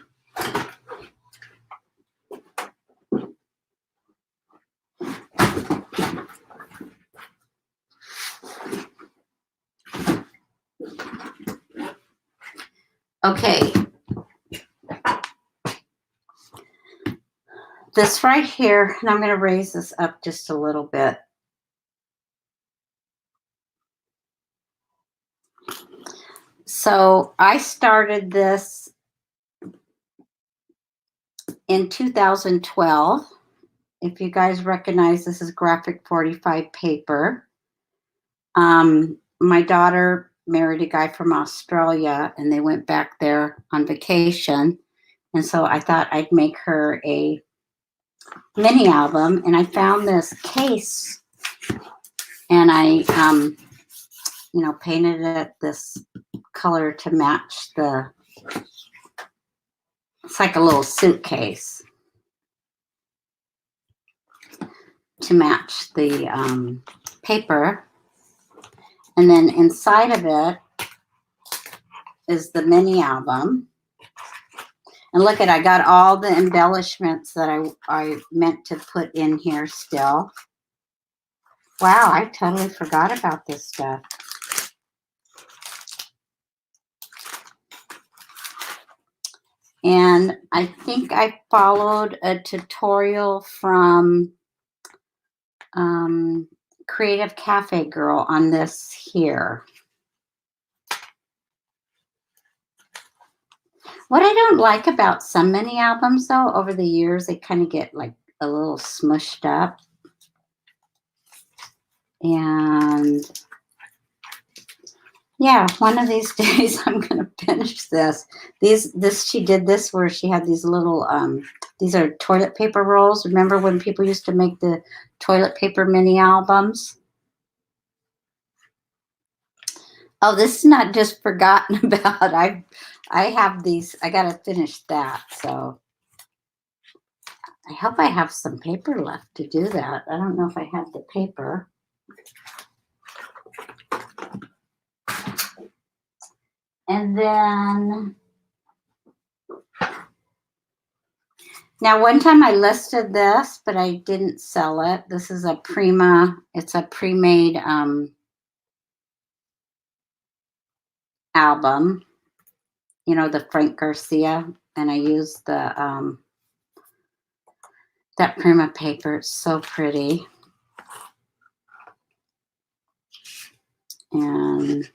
Okay. this right here, and I'm going to raise this up just a little bit. So I started this in 2012. If you guys recognize, this is graphic 45 paper. My daughter married a guy from Australia, and they went back there on vacation. And so I thought I'd make her a mini album, and I found this case, and I, painted it this color to match it's like a little suitcase to match the paper. And then inside of it is the mini album. And look I got all the embellishments that I meant to put in here still. Wow, I totally forgot about this stuff. And I think I followed a tutorial from Creative Cafe Girl on this here. What I don't like about some mini albums, though, over the years, they kind of get like a little smushed up. And yeah, one of these days I'm going to finish this. She did this where she had these little, these are toilet paper rolls. Remember when people used to make the toilet paper mini albums? Oh, this is not just forgotten about. I have these. I got to finish that. So I hope I have some paper left to do that. I don't know if I have the paper. And then, now one time I listed this, but I didn't sell it. This is a Prima. It's a pre-made album. You know, the Frank Garcia. And I used the that Prima paper. It's so pretty. And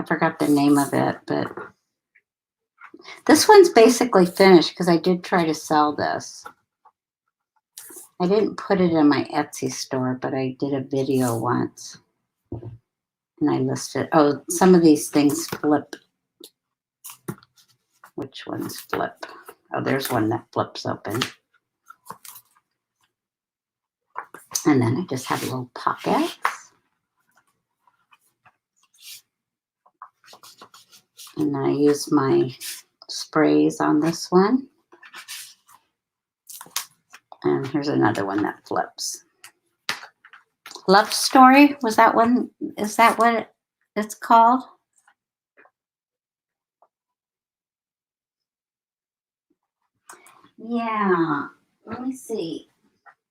I forgot the name of it, but this one's basically finished because I did try to sell this. I didn't put it in my Etsy store, but I did a video once. And I listed, oh, some of these things flip. Which ones flip? Oh, there's one that flips open. And then I just have little pockets. And I use my sprays on this one. And here's another one that flips. Love Story, was that one? Is that what it's called? Yeah, let me see.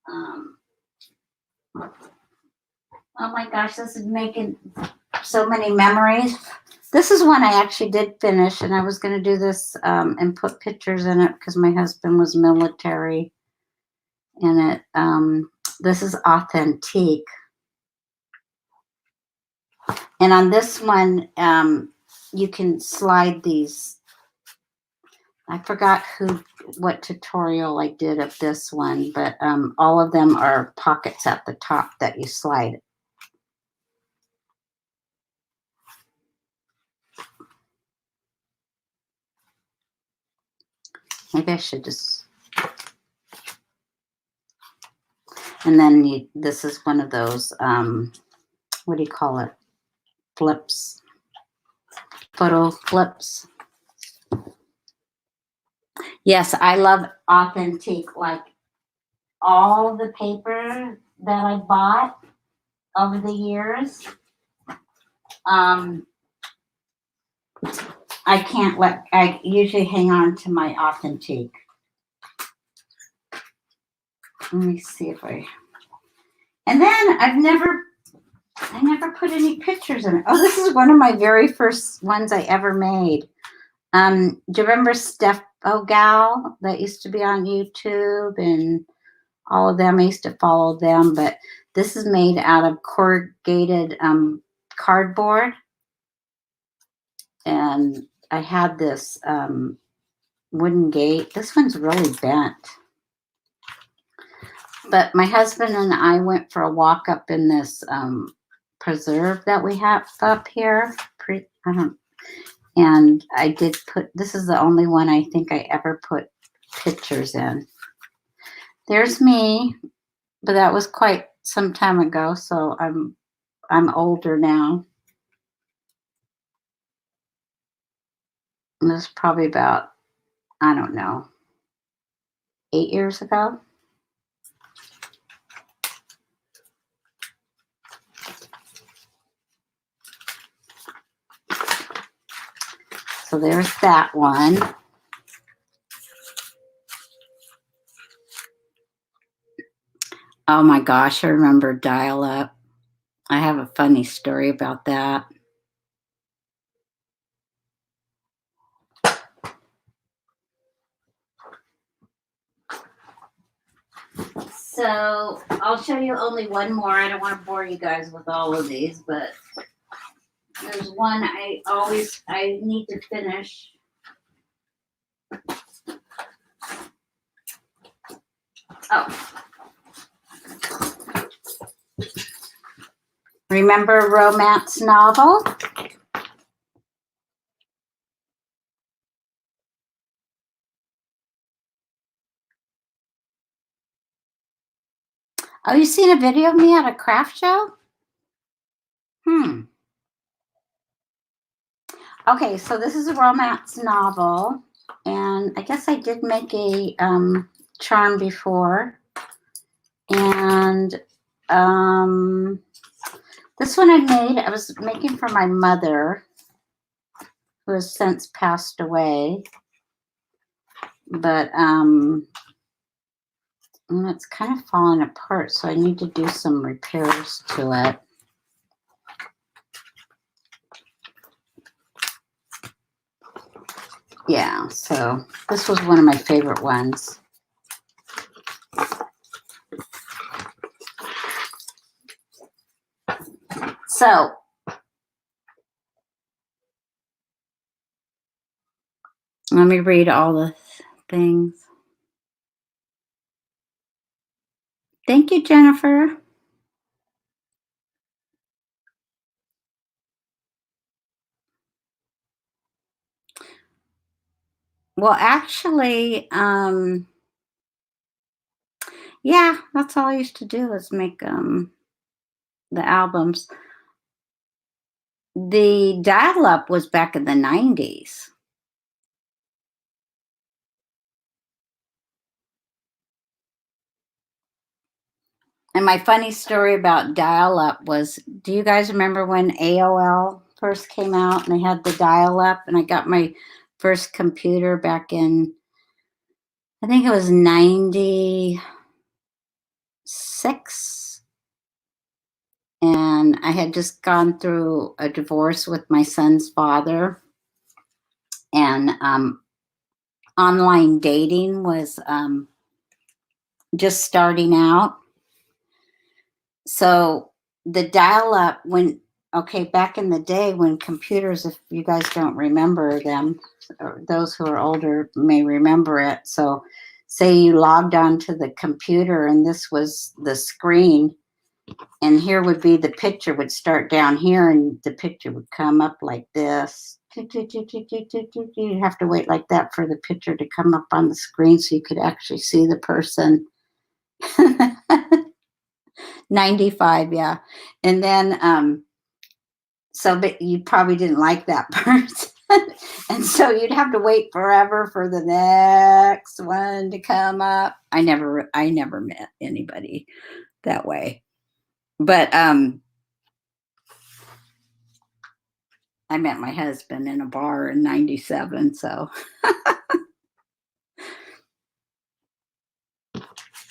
Oh my gosh, this is making so many memories. This is one I actually did finish, and I was going to do this and put pictures in it because my husband was military in it. This is Authentique. And on this one, you can slide these. I forgot what tutorial I did of this one, but all of them are pockets at the top that you slide. Maybe I should just, and then this is one of those, what do you call it? Flips, photo flips. Yes, I love Authentique. Like all the paper that I bought over the years, I usually hang on to my Authentique. Let me see if and then I never put any pictures in it. Oh, this is one of my very first ones I ever made. Do you remember Steph Gal that used to be on YouTube, and all of them. I used to follow them, but this is made out of corrugated cardboard. And I had this wooden gate. This one's really bent. But my husband and I went for a walk up in this preserve that we have up here. And I did put, this is the only one I think I ever put pictures in. There's me, but that was quite some time ago, so I'm older now. And this is probably about, I don't know, 8 years ago. So there's that one. Oh my gosh, I remember dial-up. I have a funny story about that. So I'll show you only one more. I don't want to bore you guys with all of these, but there's one I need to finish. Oh. Remember a romance novel? Oh, you seen a video of me at a craft show? Okay, so this is a romance novel, and I guess I did make a charm before. And this one I was making for my mother, who has since passed away. But it's kind of falling apart, so I need to do some repairs to it. Yeah, so this was one of my favorite ones. So let me read all the things. Thank you, Jennifer. Well, actually, yeah, that's all I used to do was make the albums. The dial-up was back in the 90s. And my funny story about dial-up was, do you guys remember when AOL first came out and they had the dial-up? And I got my first computer back in, I think it was 96. And I had just gone through a divorce with my son's father. And online dating was just starting out. So the dial-up, back in the day when computers, if you guys don't remember them, or those who are older may remember it. So say you logged onto the computer and this was the screen, and here would be the picture would start down here and the picture would come up like this. You have to wait like that for the picture to come up on the screen so you could actually see the person. 95, yeah. And then but you probably didn't like that person. And so you'd have to wait forever for the next one to come up. I never met anybody that way. But I met my husband in a bar in 97, so.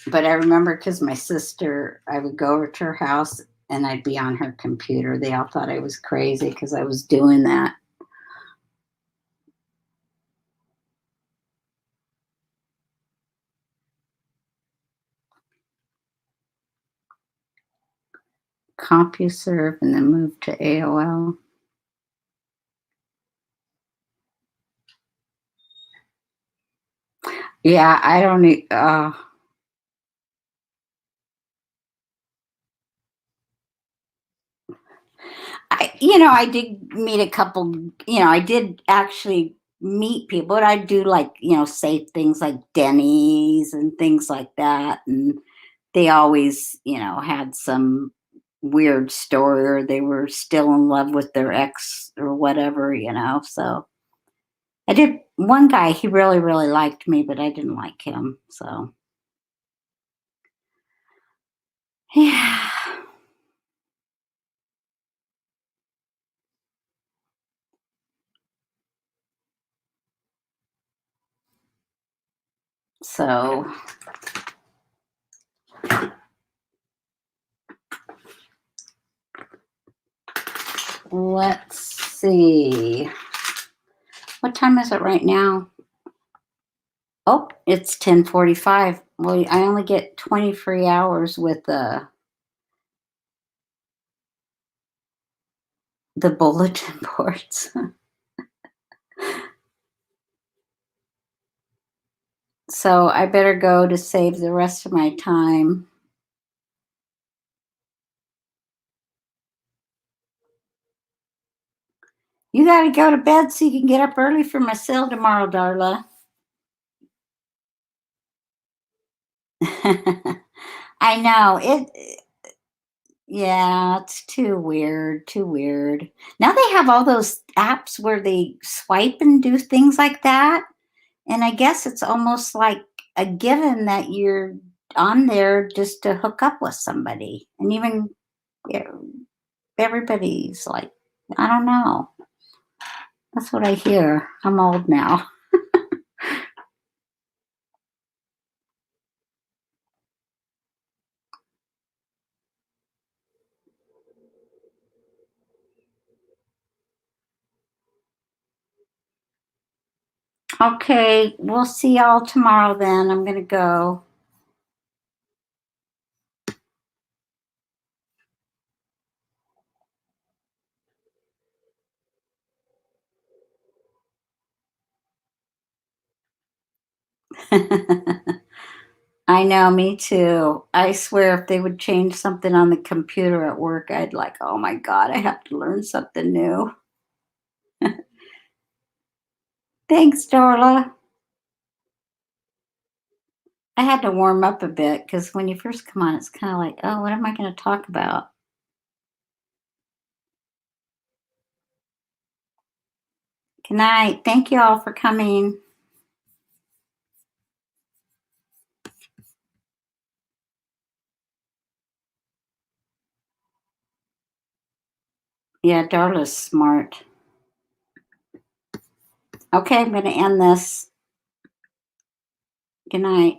But I remember because my sister, I would go over to her house and I'd be on her computer. They all thought I was crazy because I was doing that. CompuServe and then moved to AOL. Yeah, I don't need. I did meet a couple. I did actually meet people, but I do like say things like Denny's and things like that, and they always had some weird story or they were still in love with their ex or whatever. So I did one guy, he really, really liked me, but I didn't like him. So yeah. So let's see. What time is it right now? Oh, it's 10:45. Well, I only get 20 free hours with the bulletin boards. So I better go to save the rest of my time. You got to go to bed so you can get up early for my sale tomorrow, Darla. I know it. Yeah, it's too weird. Too weird. Now they have all those apps where they swipe and do things like that. And I guess it's almost like a given that you're on there just to hook up with somebody. And even yeah, everybody's like, I don't know. That's what I hear. I'm old now. Okay, we'll see y'all tomorrow then. I'm going to go. I know, me too. I swear if they would change something on the computer at work, I'd like, oh my God, I have to learn something new. Thanks, Darla. I had to warm up a bit because when you first come on, it's kind of like, oh, what am I going to talk about? Good night. Thank you all for coming. Yeah, Darla's smart. Okay, I'm going to end this. Good night.